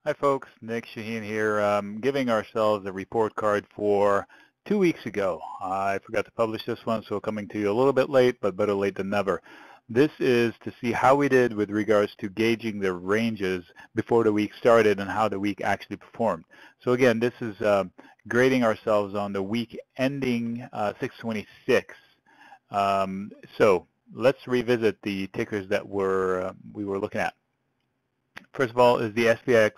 Hi folks, Nick Shaheen here, giving ourselves a report card for 2 weeks ago. I forgot to publish this one, so coming to you a little bit late, but better late than never. This is to see how we did with regards to gauging the ranges before the week started and how the week actually performed. So again, this is grading ourselves on the week ending 6/26. So let's revisit the tickers that we were looking at. First of all is the SPX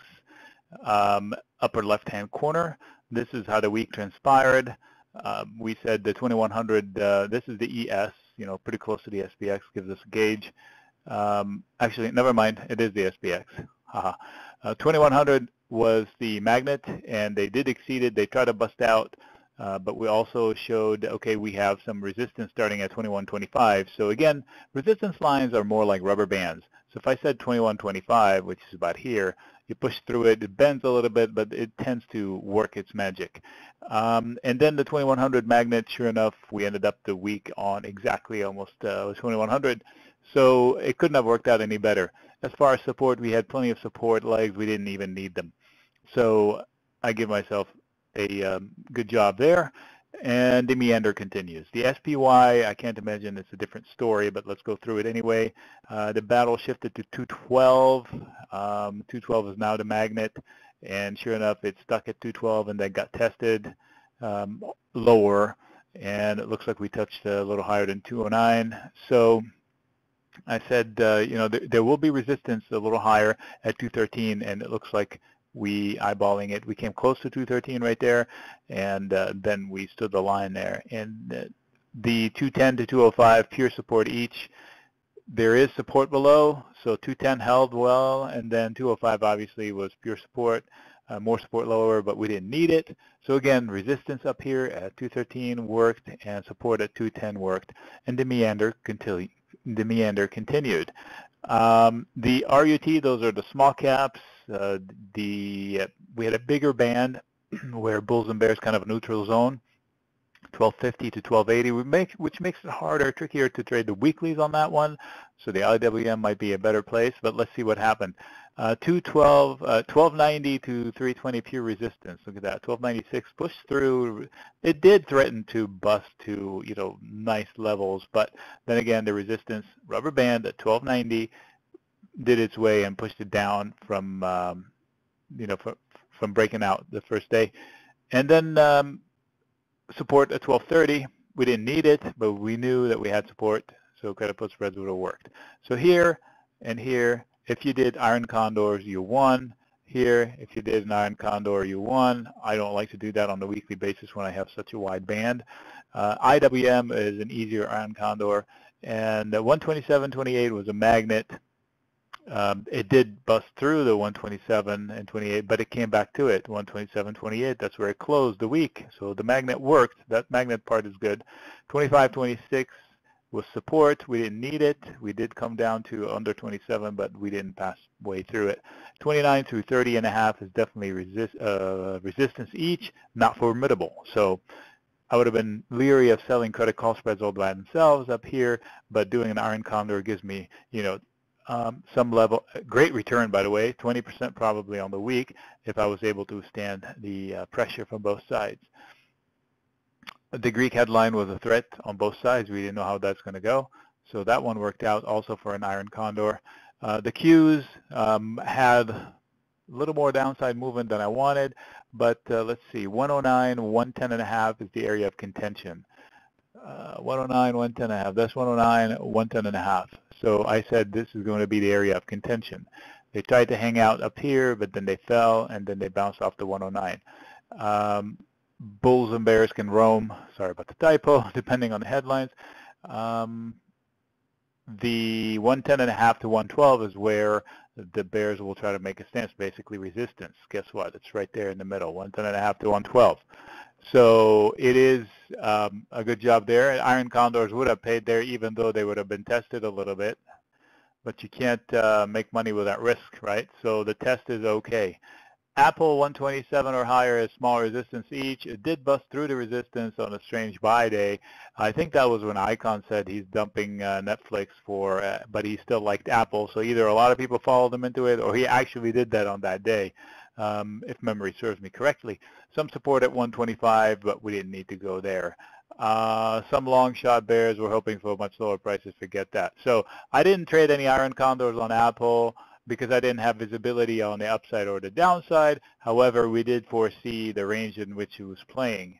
upper left-hand corner. This is how the week transpired. We said the 2100, this is the ES, pretty close to the SPX, gives us a gauge. Actually, never mind, it is the SPX. 2100 was the magnet, and they did exceed it. They tried to bust out, but we also showed, okay, we have some resistance starting at 2125. So again, resistance lines are more like rubber bands. So if I said 2125, which is about here, you push through it, it bends a little bit, but it tends to work its magic. And then the 2100 magnet, sure enough, we ended up the week on exactly almost 2100. So it couldn't have worked out any better. As far as support, we had plenty of support legs. We didn't even need them. So I give myself a good job there. And the meander continues. The SPY, I can't imagine it's a different story, but let's go through it anyway. The battle shifted to 212. 212 is now the magnet, and sure enough, it stuck at 212 and then got tested lower, and it looks like we touched a little higher than 209. So I said, there will be resistance a little higher at 213, and it looks like we eyeballing it. We came close to 213 right there, and then we stood the line there. And the 210 to 205, pure support each. There is support below, so 210 held well, and then 205 obviously was pure support, more support lower, but we didn't need it. So again, resistance up here at 213 worked, and support at 210 worked, and the meander continued. The RUT, those are the small caps. We had a bigger band where bulls and bears kind of a neutral zone, 1250 to 1280, which makes it harder, trickier to trade the weeklies on that one. So the IWM might be a better place, but let's see what happened. 1290 to 320 pure resistance. Look at that, 1296 pushed through. It did threaten to bust to nice levels, but then again the resistance rubber band at 1290 did its way and pushed it down from from breaking out the first day, and then support at 1230. We didn't need it, but we knew that we had support, so credit put spreads would have worked. So here and here, if you did iron condors, you won. Here, if you did an iron condor, you won. I don't like to do that on a weekly basis when I have such a wide band. IWM is an easier iron condor, and 127.28 was a magnet. It did bust through the 127 and 28, but it came back to it, 127.28. That's where it closed the week. So the magnet worked. That magnet part is good. 25.26 was support. We didn't need it. We did come down to under 27, but we didn't pass way through it. 29 through 30.5 is definitely resistance each, not formidable. So I would have been leery of selling credit call spreads all by themselves up here, but doing an iron condor gives me, some level, great return, by the way, 20% probably on the week if I was able to withstand the pressure from both sides. The Greek headline was a threat on both sides. We didn't know how that's going to go. So that one worked out also for an iron condor. The Qs had a little more downside movement than I wanted, but let's see, 109, 110.5 is the area of contention. 109, 110.5. That's 109, 110.5. So I said this is going to be the area of contention. They tried to hang out up here, but then they fell, and then they bounced off the 109. Bulls and bears can roam. Sorry about the typo, depending on the headlines. The 110.5 to 112 is where the bears will try to make a stance, basically resistance. Guess what? It's right there in the middle, 110.5 to 112. So it is a good job there. Iron condors would have paid there even though they would have been tested a little bit. But you can't make money without risk, right? So the test is okay. Apple 127 or higher is small resistance each. It did bust through the resistance on a strange buy day. I think that was when Icon said he's dumping Netflix for, but he still liked Apple. So either a lot of people followed him into it, or he actually did that on that day, if memory serves me correctly. Some support at 125, but we didn't need to go there. Some long shot bears were hoping for much lower prices. Forget that. So I didn't trade any iron condors on Apple because I didn't have visibility on the upside or the downside. However, we did foresee the range in which it was playing.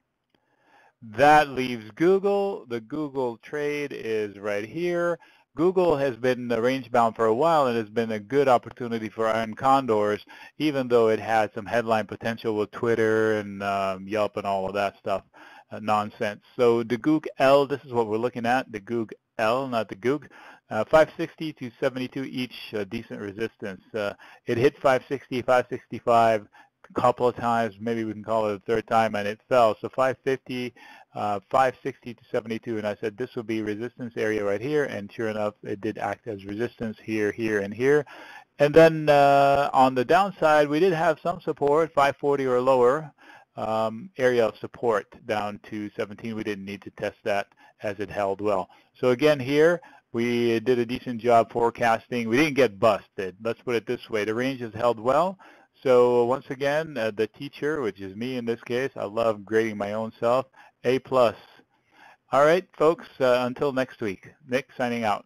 That leaves Google. The Google trade is right here. Google has been range bound for a while and has been a good opportunity for iron condors, even though it had some headline potential with Twitter and Yelp and all of that stuff. Nonsense. So the GOOG L, this is what we're looking at, the GOOG L, not the GOOG. 560 to 72 each, decent resistance. It hit 560, 565 a couple of times, maybe we can call it a third time, and it fell. So 550, 560 to 72, and I said this would be resistance area right here, and sure enough, it did act as resistance here, here, and here. And then on the downside, we did have some support, 540 or lower. Area of support down to 17. We didn't need to test that as it held well. So again here, we did a decent job forecasting. We didn't get busted. Let's put it this way. The range has held well. So once again, the teacher, which is me in this case, I love grading my own self, A+. All right, folks, until next week. Nick signing out.